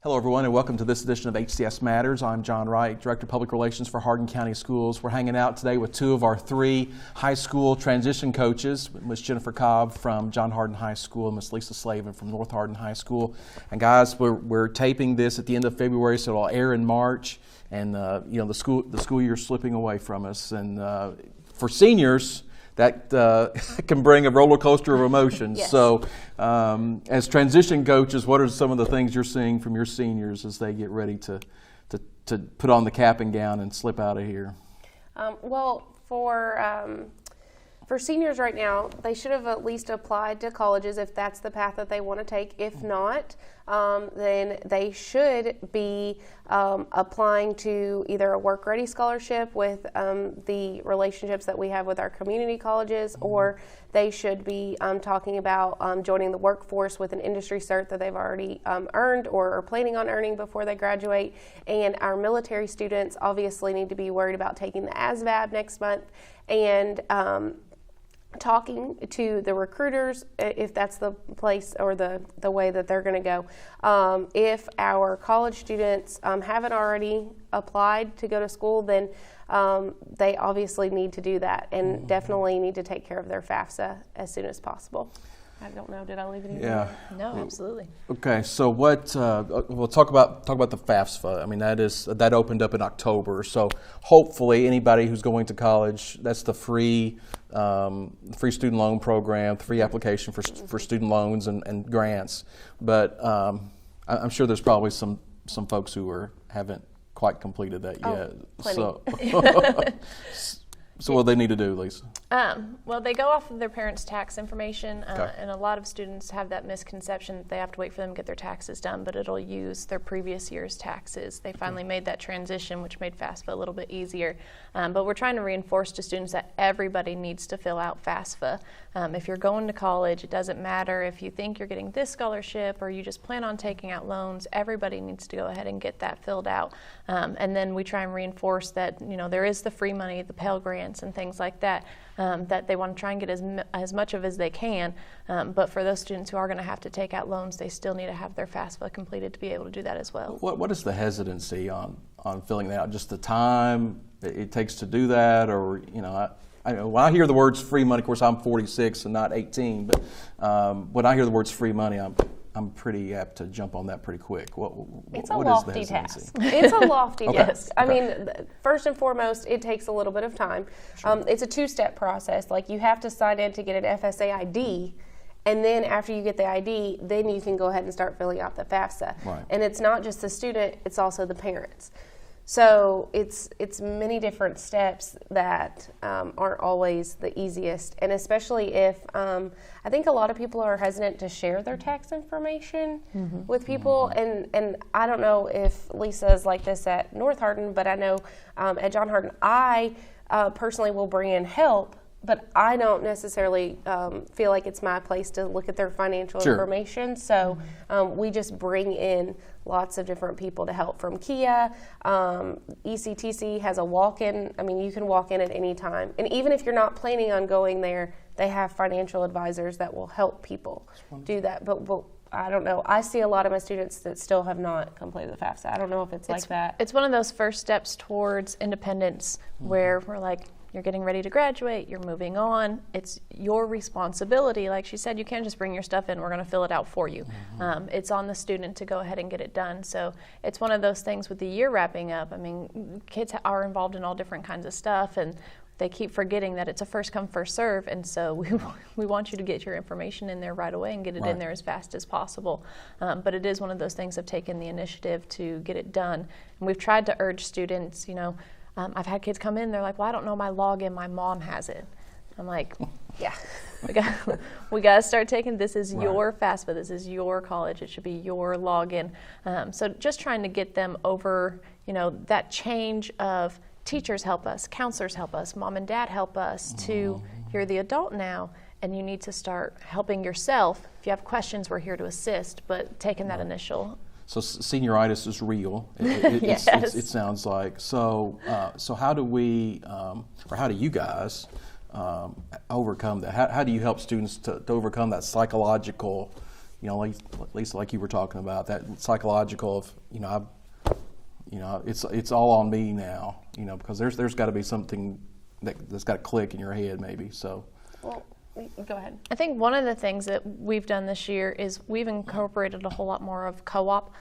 Hello everyone and welcome to this edition of HCS Matters. I'm John Wright, Director of Public Relations for Hardin County Schools. We're hanging out today with two of our three high school transition coaches, Ms. Jennifer Cobb from John Hardin High School and Ms. Lisa Slavin from North Hardin High School. And guys, we're taping this at the end of February, so it'll air in March. And the school year's slipping away from us. And for seniors, that can bring a roller coaster of emotions. Yes. So as transition coaches, what are some of the things you're seeing from your seniors as they get ready to put on the cap and gown and slip out of here? For seniors right now, they should have at least applied to colleges if that's the path that they want to take. If not, then they should be applying to either a work-ready scholarship with the relationships that we have with our community colleges, or they should be talking about joining the workforce with an industry cert that they've already earned or are planning on earning before they graduate. And our military students obviously need to be worried about taking the ASVAB next month and talking to the recruiters if that's the place or the way that they're going to go. If our college students haven't already applied to go to school, then they obviously need to do that and definitely need to take care of their FAFSA as soon as possible. I don't know, did I leave anything? Yeah. No, absolutely. Okay, so what? We'll talk about the FAFSA. I mean, that opened up in October. So hopefully, anybody who's going to college, that's the free student loan program, free application for student loans and grants. But I'm sure there's probably some folks who haven't quite completed that yet. Plenty. So what do they need to do, Lisa? Well, they go off of their parents' tax information, Okay. and a lot of students have that misconception that they have to wait for them to get their taxes done, but it'll use their previous year's taxes. They finally made that transition, which made FAFSA a little bit easier. But we're trying to reinforce to students that everybody needs to fill out FAFSA. If you're going to college, it doesn't matter if you think you're getting this scholarship or you just plan on taking out loans. Everybody needs to go ahead and get that filled out. And then we try and reinforce that, there is the free money, the Pell Grants and things like that, that they want to try and get as much of as they can. But for those students who are going to have to take out loans, they still need to have their FAFSA completed to be able to do that as well. What is the hesitancy on filling that out? Just the time it takes to do that, or when I hear the words free money, of course I'm 46 and not 18, but when I hear the words free money, I'm pretty apt to jump on that pretty quick. It's a what lofty is the hesitancy? task. It's a lofty Okay. task. I mean, first and foremost, it takes a little bit of time. Sure. It's a two-step process. Like, you have to sign in to get an FSA ID, and then after you get the ID, then you can go ahead and start filling out the FAFSA. Right. And it's not just the student, it's also the parents. So it's many different steps that aren't always the easiest, and especially if I think a lot of people are hesitant to share their tax information with people, and I don't know if Lisa is like this at North Hardin, but I know at John Hardin I personally will bring in help, but I don't necessarily feel like it's my place to look at their financial Sure. information. So we just bring in lots of different people to help from Kia. ECTC has a walk-in. I mean, you can walk in at any time. And even if you're not planning on going there, they have financial advisors that will help people do that. But I don't know. I see a lot of my students that still have not completed the FAFSA. I don't know if it's like that. It's one of those first steps towards independence where we're like, you're getting ready to graduate, you're moving on, it's your responsibility. Like she said, you can't just bring your stuff in, we're going to fill it out for you. It's on the student to go ahead and get it done. So it's one of those things with the year wrapping up. I mean, kids are involved in all different kinds of stuff, and they keep forgetting that it's a first come, first serve, and so we want you to get your information in there right away and get it in there as fast as possible. But it is one of those things of taking the initiative to get it done. And we've tried to urge students, I've had kids come in, they're like, well, I don't know my login, my mom has it. I'm like, yeah, we got to start taking, this is your FAFSA, this is your college, it should be your login. So just trying to get them over, that change of teachers help us, counselors help us, mom and dad help us, to you're the adult now and you need to start helping yourself. If you have questions, we're here to assist, but taking that initial. So senioritis is real. Yes. It sounds like. So how do we, or how do you guys overcome that? How do you help students to overcome that psychological at least like you were talking about, that psychological of, it's all on me now, because there's got to be something that's got to click in your head maybe. So. Well, go ahead. I think one of the things that we've done this year is we've incorporated a whole lot more of co-op.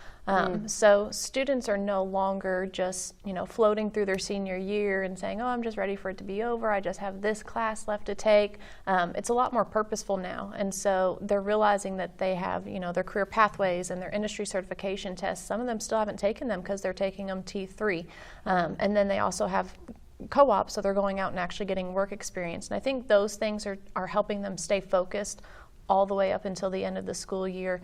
So students are no longer just, floating through their senior year and saying, oh, I'm just ready for it to be over. I just have this class left to take. It's a lot more purposeful now. And so they're realizing that they have, their career pathways and their industry certification tests. Some of them still haven't taken them because they're taking them T3. And then they also have co-op, so they're going out and actually getting work experience. And I think those things are helping them stay focused all the way up until the end of the school year.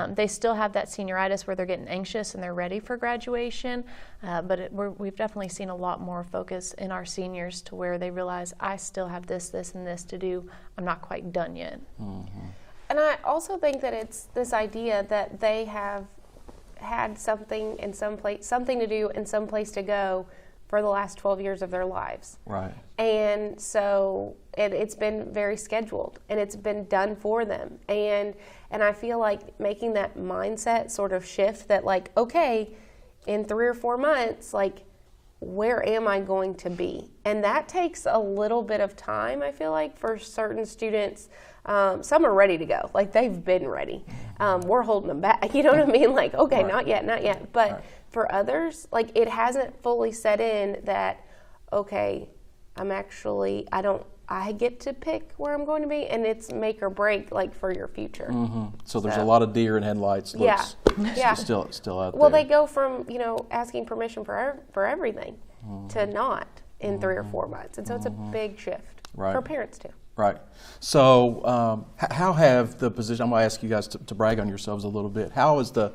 They still have that senioritis where they're getting anxious and they're ready for graduation, but we've definitely seen a lot more focus in our seniors to where they realize, I still have this, and this to do. I'm not quite done yet. And I also think that it's this idea that they have had something in some place, something to do and some place to go for the last 12 years of their lives. Right. And so it's been very scheduled and it's been done for them. And I feel like making that mindset sort of shift that like, okay, in 3 or 4 months, like, where am I going to be? And that takes a little bit of time, I feel like, for certain students. Some are ready to go. Like, they've been ready. We're holding them back. You know what I mean? Like, okay, right. not yet. But right. For others, like, it hasn't fully set in that, okay, I get to pick where I'm going to be, and it's make or break, like, for your future. So there's a lot of deer in headlights. Yeah. Still out there. Well, they go from, asking permission for everything to not in 3 or 4 months. And so it's a big shift for parents too. Right. So how have the position, I'm going to ask you guys to brag on yourselves a little bit. How is the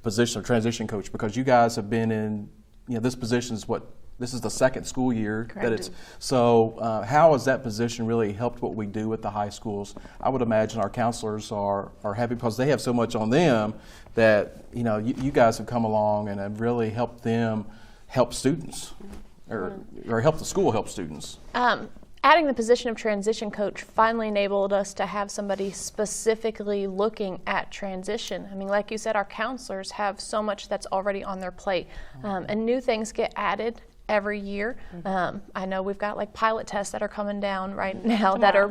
position of transition coach? Because you guys have been in, this position is this is the second school year. Correct. That it's. So how has that position really helped what we do at the high schools? I would imagine our counselors are happy because they have so much on them that, you guys have come along and have really helped them help students or help the school help students. Adding the position of transition coach finally enabled us to have somebody specifically looking at transition. I mean, like you said, our counselors have so much that's already on their plate, and new things get added every year. I know we've got like pilot tests that are coming down right now that are,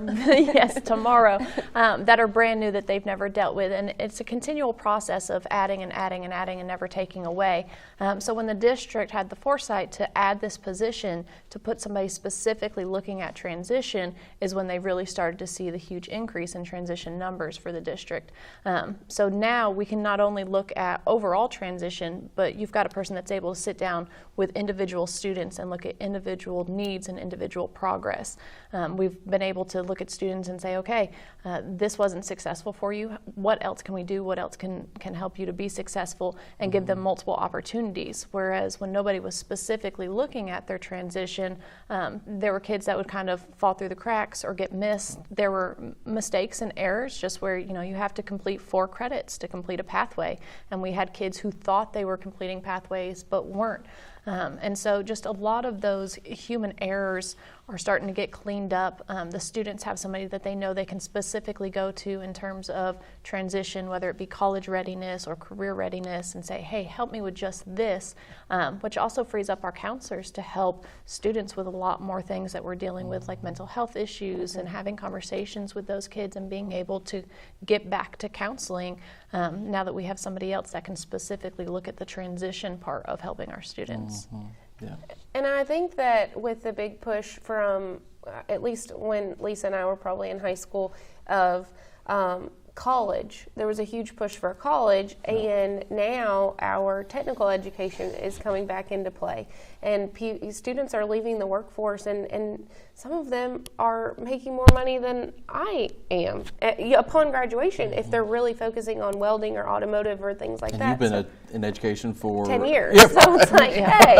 tomorrow, that are brand new that they've never dealt with. And it's a continual process of adding and adding and adding and never taking away. So when the district had the foresight to add this position to put somebody specifically looking at transition is when they really started to see the huge increase in transition numbers for the district. So now we can not only look at overall transition, but you've got a person that's able to sit down with individual students and look at individual needs and individual progress. We've been able to look at students and say, okay, this wasn't successful for you. What else can we do? What else can help you to be successful, and give them multiple opportunities? Whereas when nobody was specifically looking at their transition, there were kids that would kind of fall through the cracks or get missed. There were mistakes and errors just where, you have to complete 4 credits to complete a pathway. And we had kids who thought they were completing pathways but weren't. And so just a lot of those human errors are starting to get cleaned up. The students have somebody that they know they can specifically go to in terms of transition, whether it be college readiness or career readiness, and say, hey, help me with just this, which also frees up our counselors to help students with a lot more things that we're dealing with, like mental health issues, and having conversations with those kids and being able to get back to counseling now that we have somebody else that can specifically look at the transition part of helping our students. Yeah. And I think that with the big push from, at least when Lisa and I were probably in high school, of college, there was a huge push for college, and now our technical education is coming back into play. And students are leaving the workforce, and some of them are making more money than I am upon graduation if they're really focusing on welding or automotive or things like that. And you've been in education for 10 years. Yeah. So it's like, hey,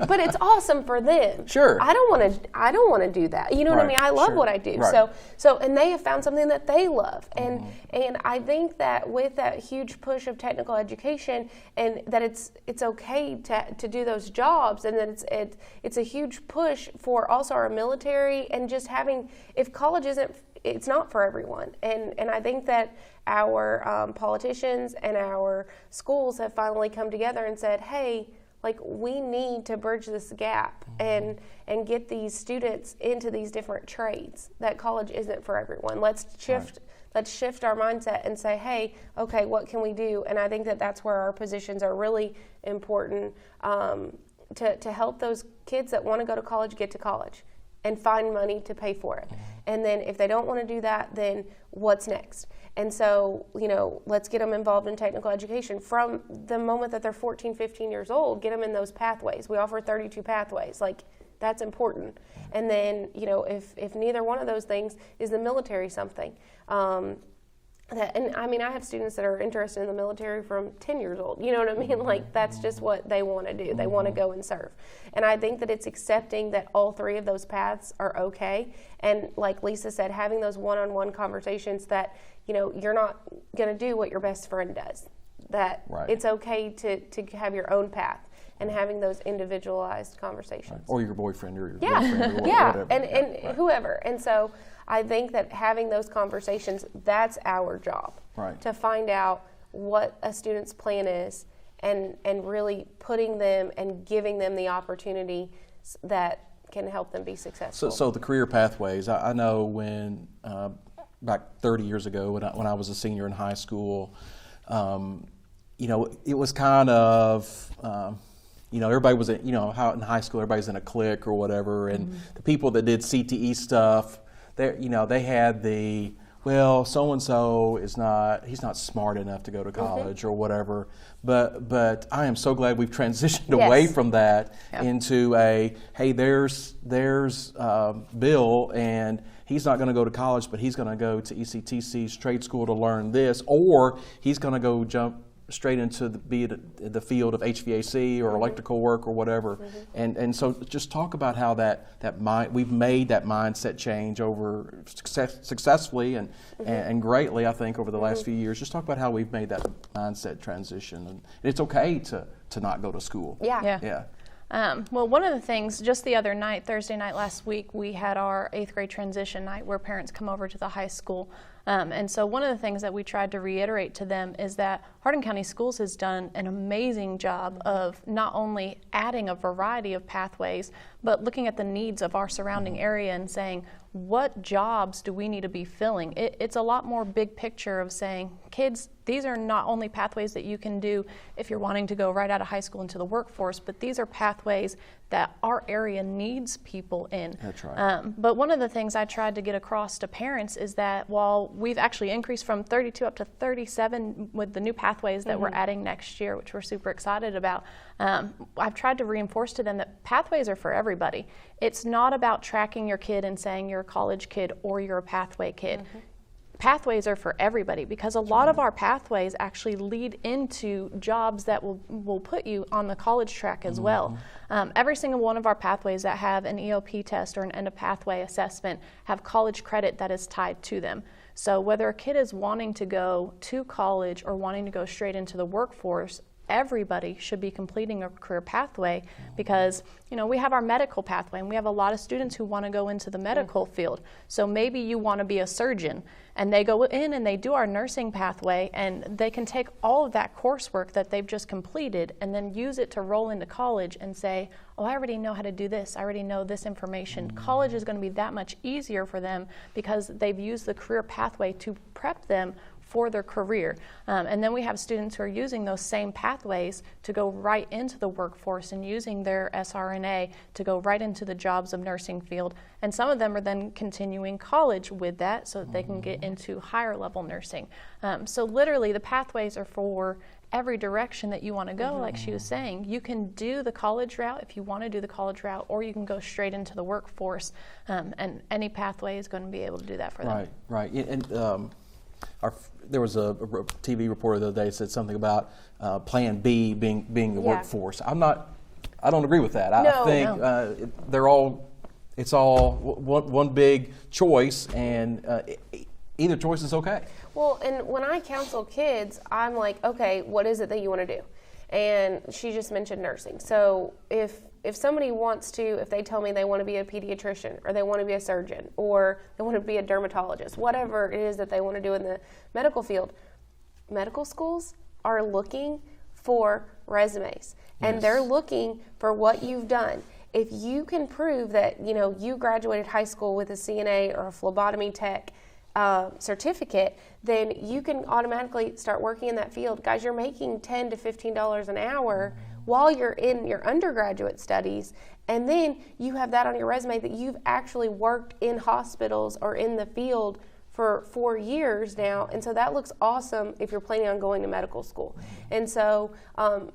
but it's awesome for them. Sure. I don't want to do that. You know what I mean? I love what I do. Right. So and they have found something that they love. And I think that with that huge push of technical education, and that it's okay to do those jobs, and that it's a huge push for also our military, and just having, if college isn't it's not for everyone. And I think that our politicians and our schools have finally come together and said, hey, like, we need to bridge this gap and get these students into these different trades. That college isn't for everyone. Let's shift our mindset and say, hey, okay, what can we do? And I think that that's where our positions are really important, to help those kids that want to go to college get to college and find money to pay for it. And then if they don't want to do that, then what's next? And so, let's get them involved in technical education from the moment that they're 14, 15 years old, get them in those pathways. We offer 32 pathways. Like, that's important. And then, if neither one of those things, is the military something? I have students that are interested in the military from 10 years old. You know what I mean? Like, that's just what they want to do. They want to go and serve. And I think that it's accepting that all three of those paths are okay. And like Lisa said, having those one-on-one conversations that, you're not going to do what your best friend does. That it's okay to have your own path. And having those individualized conversations. Right. Or your boyfriend or your girlfriend or whatever. And whoever. And so I think that having those conversations, that's our job. Right. To find out what a student's plan is and really putting them and giving them the opportunity that can help them be successful. So the career pathways, I know when, back 30 years ago when I was a senior in high school, it was kind of... everybody was, how in high school everybody's in a clique or whatever, and the people that did CTE stuff, they had so and so he's not smart enough to go to college or whatever. But I am so glad we've transitioned away from that into hey, there's Bill, and he's not going to go to college, but he's going to go to ECTC's trade school to learn this, or he's going to go jump straight into the field of HVAC or electrical work or whatever. And so just talk about how we've made that mindset change over successfully and greatly, I think, over the last few years. Just talk about how we've made that mindset transition. And it's okay to not go to school. Yeah. Well, one of the things, just the other night, Thursday night last week, we had our 8th grade transition night where parents come over to the high school. And so one of the things that we tried to reiterate to them is that Hardin County Schools has done an amazing job of not only adding a variety of pathways, but looking at the needs of our surrounding area and saying, what jobs do we need to be filling? It's a lot more big picture of saying, kids, these are not only pathways that you can do if you're wanting to go right out of high school into the workforce, but these are pathways that our area needs people in. That's right. But one of the things I tried to get across to parents is that while we've actually increased from 32 up to 37 with the new pathways that we're adding next year, which we're super excited about, I've tried to reinforce to them that pathways are for everybody. It's not about tracking your kid and saying you're a college kid or you're a pathway kid. Pathways are for everybody because a lot of our pathways actually lead into jobs that will put you on the college track as well. Every single one of our pathways that have an EOP test or an end of pathway assessment have college credit that is tied to them. So whether a kid is wanting to go to college or wanting to go straight into the workforce, everybody should be completing a career pathway because, we have our medical pathway and we have a lot of students who want to go into the medical field. So maybe you want to be a surgeon and they go in and they do our nursing pathway and they can take all of that coursework that they've just completed and then use it to roll into college and say, oh, I already know how to do this. I already know this information. College is going to be that much easier for them because they've used the career pathway to prep them for their career. And then we have students who are using those same pathways to go right into the workforce and using their SRNA to go right into the jobs of nursing field. And some of them are then continuing college with that so that they can get into higher level nursing. So literally the pathways are for every direction that you want to go, like she was saying. You can do the college route if you want to do the college route, or you can go straight into the workforce. And any pathway is going to be able to do that for them. Right. And there was a TV reporter the other day that said something about Plan B being the workforce. I don't agree with that. I think it's all one big choice, and either choice is okay. Well, and when I counsel kids, I'm like, okay, what is it that you want to do? And she just mentioned nursing. So if somebody wants to, if they tell me they want to be a pediatrician, or they want to be a surgeon, or they want to be a dermatologist, whatever it is that they want to do in the medical field, medical schools are looking for resumes. And they're looking for what you've done. If you can prove that, you graduated high school with a CNA or a phlebotomy tech certificate, then you can automatically start working in that field. Guys, you're making $10 to $15 an hour while you're in your undergraduate studies, and then you have that on your resume that you've actually worked in hospitals or in the field for 4 years now, and so that looks awesome if you're planning on going to medical school. And so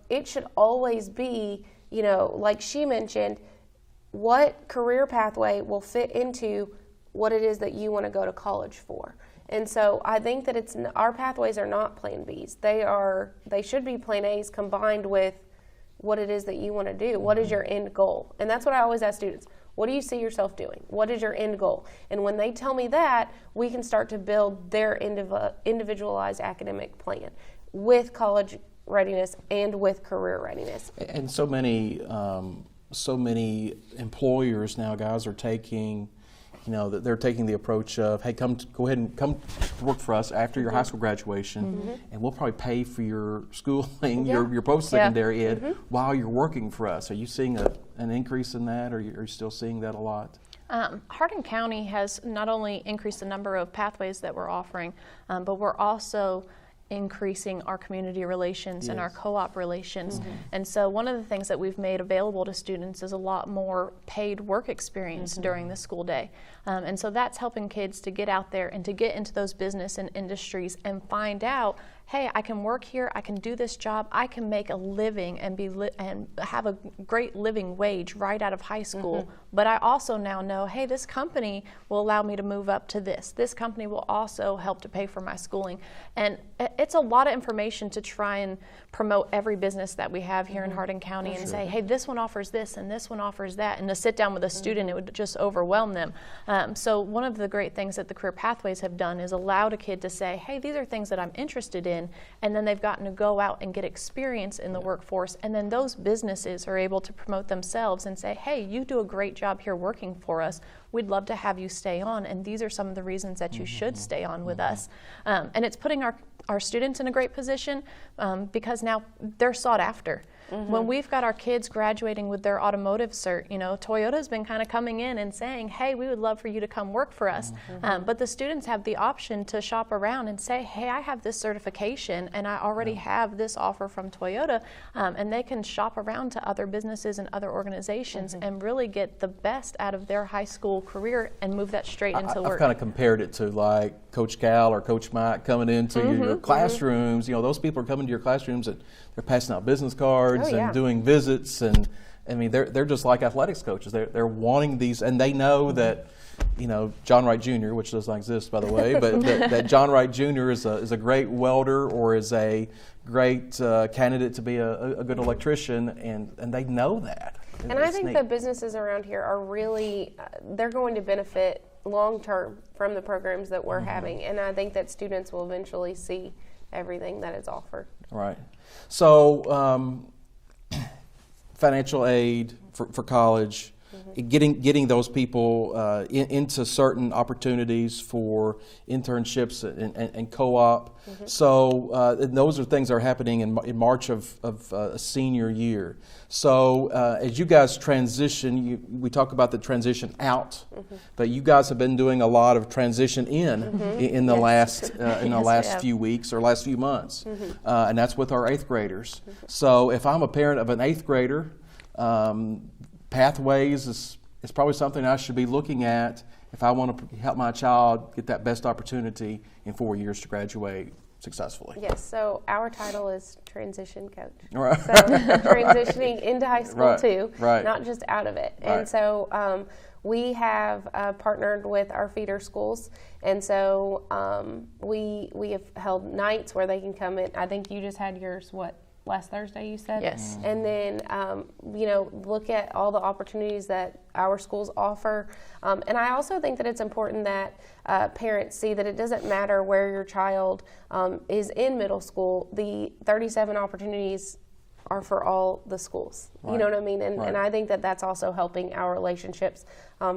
it should always be, like she mentioned, what career pathway will fit into what it is that you want to go to college for. And so I think that our pathways are not plan Bs. They should be plan As combined with what it is that you want to do. What is your end goal? And that's what I always ask students. What do you see yourself doing? What is your end goal? And when they tell me that, we can start to build their individualized academic plan with college readiness and with career readiness. And so many employers now, guys, are taking, they're taking the approach of, hey, go ahead and come work for us after your high school graduation, and we'll probably pay for your schooling, your post-secondary ed while you're working for us. Are you seeing an increase in that, or are you still seeing that a lot? Hardin County has not only increased the number of pathways that we're offering, but we're also increasing our community relations and our co-op relations. And so one of the things that we've made available to students is a lot more paid work experience during the school day. And so that's helping kids to get out there and to get into those business and industries and find out, hey, I can work here, I can do this job, I can make a living and and have a great living wage right out of high school. But I also now know, hey, this company will allow me to move up to this. This company will also help to pay for my schooling. And it's a lot of information to try and promote every business that we have here in Hardin County and say, hey, this one offers this and this one offers that. And to sit down with a student, it would just overwhelm them. So one of the great things that the Career Pathways have done is allowed a kid to say, hey, these are things that I'm interested in. And then they've gotten to go out and get experience in the workforce. And then those businesses are able to promote themselves and say, hey, you do a great job here working for us. We'd love to have you stay on. And these are some of the reasons that you should stay on with us. And it's putting our students in a great position because now they're sought after. When we've got our kids graduating with their automotive cert, Toyota's been kind of coming in and saying, hey, we would love for you to come work for us. But the students have the option to shop around and say, hey, I have this certification and I already have this offer from Toyota. And they can shop around to other businesses and other organizations and really get the best out of their high school career and move that straight into work. I've kind of compared it to like Coach Cal or Coach Mike coming into your classrooms. Those people are coming to your classrooms and they're passing out business cards and doing visits, and I mean they're just like athletics coaches. They're wanting these, and they know that John Wright Jr., which does not exist by the way, but that John Wright Jr. is a great welder or is a great candidate to be a good electrician, and they know that. And I think the businesses around here are really they're going to benefit long term from the programs that we're having, and I think that students will eventually see everything that is offered. Right. So financial aid for college, getting those people into certain opportunities for internships and co-op. So and those are things that are happening in March of a senior year. So as you guys transition, we talk about the transition out, but you guys have been doing a lot of transition in the last few weeks or last few months, and that's with our 8th graders. So if I'm a parent of an 8th grader, pathways is probably something I should be looking at if I want to help my child get that best opportunity in 4 years to graduate successfully. Yes, so our title is Transition Coach. Right. So transitioning into high school too, not just out of it. Right. And so we have partnered with our feeder schools, and so we have held nights where they can come in. I think you just had yours, last Thursday, you said? Yes. And then, look at all the opportunities that our schools offer. And I also think that it's important that parents see that it doesn't matter where your child is in middle school. The 37 opportunities are for all the schools. Right. You know what I mean? And, Right. and I think that that's also helping our relationships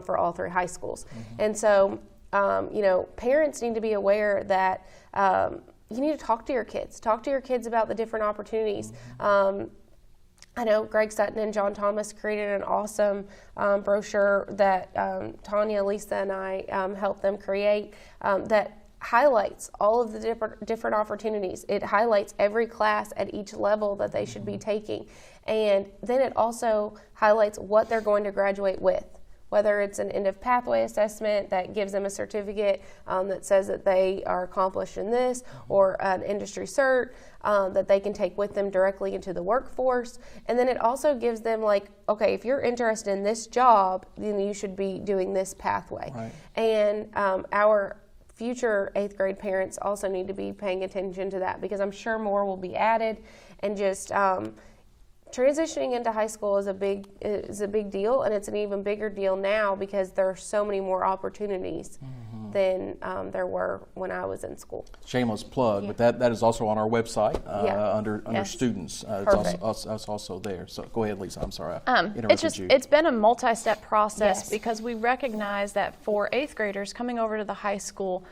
for all 3 high schools. And so, you know, parents need to be aware that you need to talk to your kids. Talk to your kids about the different opportunities. I know Greg Sutton and John Thomas created an awesome brochure that Tanya, Lisa, and I helped them create that highlights all of the different opportunities. It highlights every class at each level that they should be taking. And then it also highlights what they're going to graduate with. Whether it's an end of pathway assessment that gives them a certificate that says that they are accomplished in this, or an industry cert that they can take with them directly into the workforce. And then it also gives them, like, okay, if you're interested in this job, then you should be doing this pathway. Right. And our future 8th grade parents also need to be paying attention to that, because I'm sure more will be added. And just transitioning into high school is a big deal, and it's an even bigger deal now because there are so many more opportunities than there were when I was in school. Shameless plug, but that is also on our website under Yes. students. Perfect. It's also there. So go ahead, Lisa. I'm sorry. It's been a multi-step process Yes. because we recognize that for 8th graders coming over to the high school,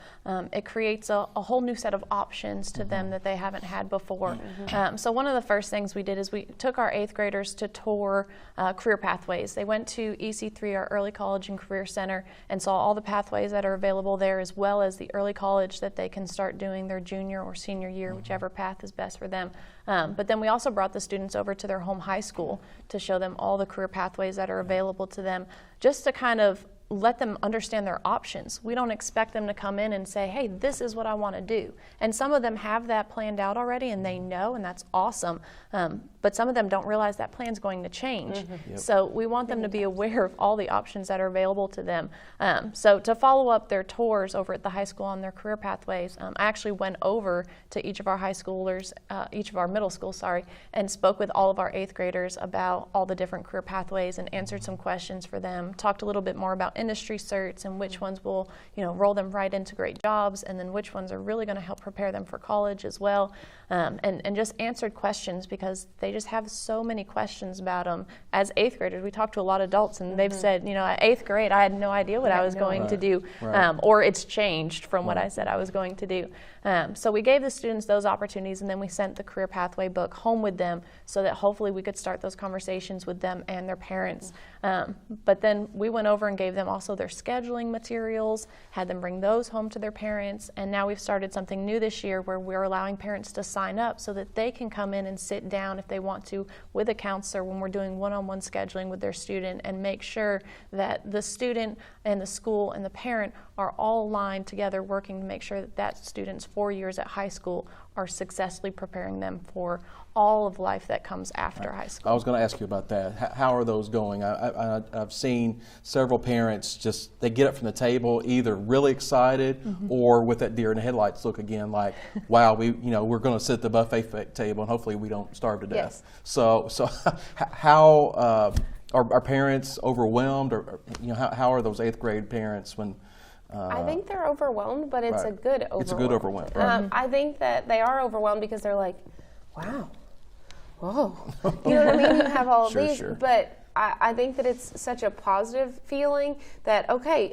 it creates a whole new set of options to them that they haven't had before. So one of the first things we did is we took our 8th graders to tour career pathways. They went to EC3, our Early College and Career Center, and saw all the pathways that are available there, as well as the early college that they can start doing their junior or senior year, whichever path is best for them. But then we also brought the students over to their home high school to show them all the career pathways that are available to them, just to kind of let them understand their options. We don't expect them to come in and say, hey, this is what I want to do. And some of them have that planned out already, and they know, and that's awesome. But some of them don't realize that plan's going to change. So we want them to be aware of all the options that are available to them. So to follow up their tours over at the high school on their career pathways, I actually went over to each of our high schoolers, each of our middle schools, and spoke with all of our 8th graders about all the different career pathways and answered some questions for them, talked a little bit more about industry certs and which ones will, roll them right into great jobs, and then which ones are really going to help prepare them for college as well, and just answered questions because they just have so many questions about them. As 8th graders, we talked to a lot of adults, and they've said, at 8th grade, I had no idea what I was going to do, or it's changed from what I said I was going to do. So we gave the students those opportunities, and then we sent the career pathway book home with them so that hopefully we could start those conversations with them and their parents. But then we went over and gave them also their scheduling materials, had them bring those home to their parents, and now we've started something new this year where we're allowing parents to sign up so that they can come in and sit down if they want to with a counselor when we're doing one-on-one scheduling with their student, and make sure that the student and the school and the parent are all aligned together, working to make sure that that student's 4 years at high school are successfully preparing them for all of life that comes after high school. I was going to ask you about that. How are those going? I've seen several parents they get up from the table either really excited or with that deer in the headlights look again, like, wow, we're going to sit at the buffet table and hopefully we don't starve to death. Yes. So how are parents overwhelmed, or how are those 8th grade parents when? I think they're overwhelmed, but it's a good overwhelm. It's a good overwhelm. Right. I think that they are overwhelmed because they're like, wow, whoa. You know what I mean? You have all of these. Sure. But I think that it's such a positive feeling that, okay,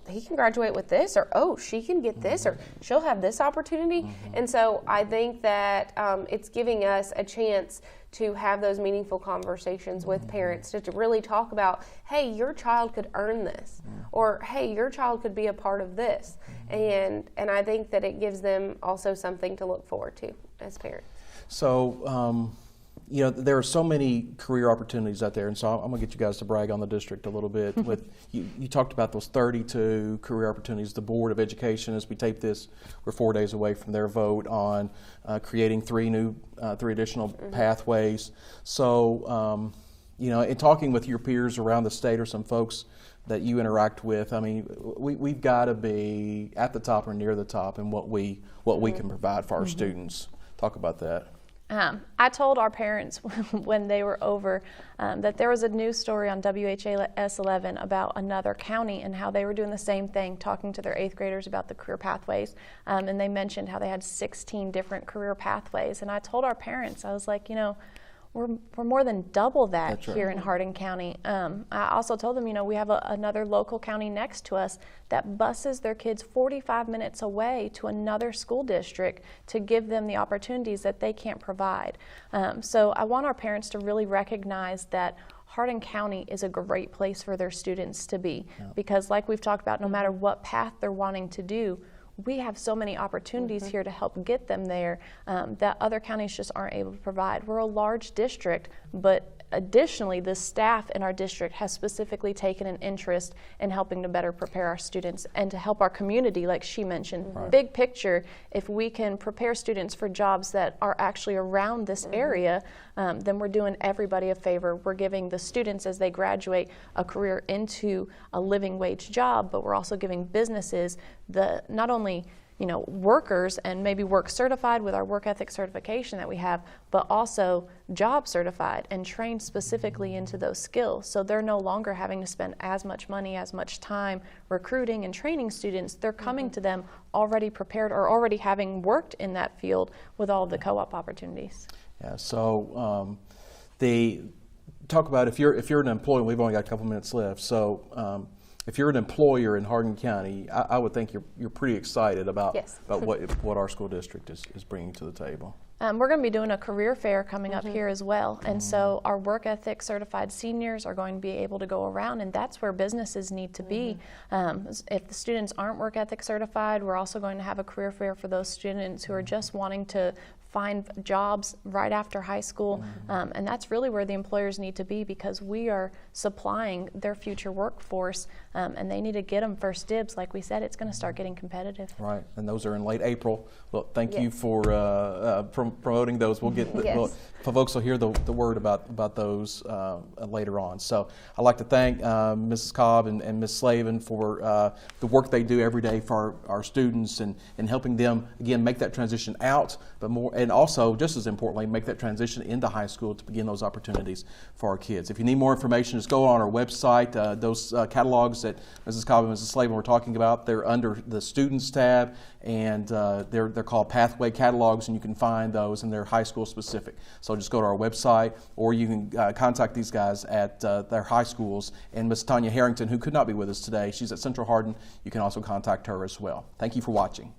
he can graduate with this, or she can get this, or she'll have this opportunity. And so I think that it's giving us a chance to have those meaningful conversations with parents to really talk about, hey, your child could earn this, or hey, your child could be a part of this. And I think that it gives them also something to look forward to as parents. So, there are so many career opportunities out there, and so I'm going to get you guys to brag on the district a little bit. With you talked about those 32 career opportunities. The Board of Education, as we tape this, we're 4 days away from their vote on creating three additional pathways. So, in talking with your peers around the state or some folks that you interact with, I mean, we've got to be at the top or near the top in what we can provide for our students. Talk about that. I told our parents when they were over that there was a news story on WHAS 11 about another county and how they were doing the same thing, talking to their 8th graders about the career pathways. And they mentioned how they had 16 different career pathways. And I told our parents, I was like, we're more than double that That's right. here in Hardin County. I also told them, we have another local county next to us that buses their kids 45 minutes away to another school district to give them the opportunities that they can't provide. So I want our parents to really recognize that Hardin County is a great place for their students to be, because like we've talked about, no matter what path they're wanting to do, we have so many opportunities here to help get them there that other counties just aren't able to provide. We're a large district, but additionally, the staff in our district has specifically taken an interest in helping to better prepare our students and to help our community, like she mentioned. Big picture, if we can prepare students for jobs that are actually around this area, then we're doing everybody a favor. We're giving the students, as they graduate, a career into a living wage job, but we're also giving businesses not only workers and maybe work certified with our work ethic certification that we have, but also job certified and trained specifically into those skills. So they're no longer having to spend as much money, as much time recruiting and training students. They're coming to them already prepared or already having worked in that field with all of the co-op opportunities. Yeah, so talk about if you're an employee, we've only got a couple minutes left, so if you're an employer in Hardin County, I would think you're pretty excited about what our school district is bringing to the table. We're going to be doing a career fair coming up here as well, and so our work ethic certified seniors are going to be able to go around, and that's where businesses need to be. If the students aren't work ethic certified, we're also going to have a career fair for those students who are just wanting to find jobs right after high school, and that's really where the employers need to be, because we are supplying their future workforce, and they need to get them first dibs. Like we said, it's going to start getting competitive. Right, and those are in late April. Well, thank you for promoting those. We'll get folks will hear the word about those later on. So I'd like to thank Mrs. Cobb and Ms. Slavin for the work they do every day for our students and helping them again make that transition out, but more. And also, just as importantly, make that transition into high school to begin those opportunities for our kids. If you need more information, just go on our website. Those catalogs that Mrs. Cobb and Mrs. Slavin were talking about, they're under the Students tab, and they're called Pathway Catalogs, and you can find those, and they're high school specific. So just go to our website, or you can contact these guys at their high schools. And Ms. Tanya Harrington, who could not be with us today, she's at Central Hardin. You can also contact her as well. Thank you for watching.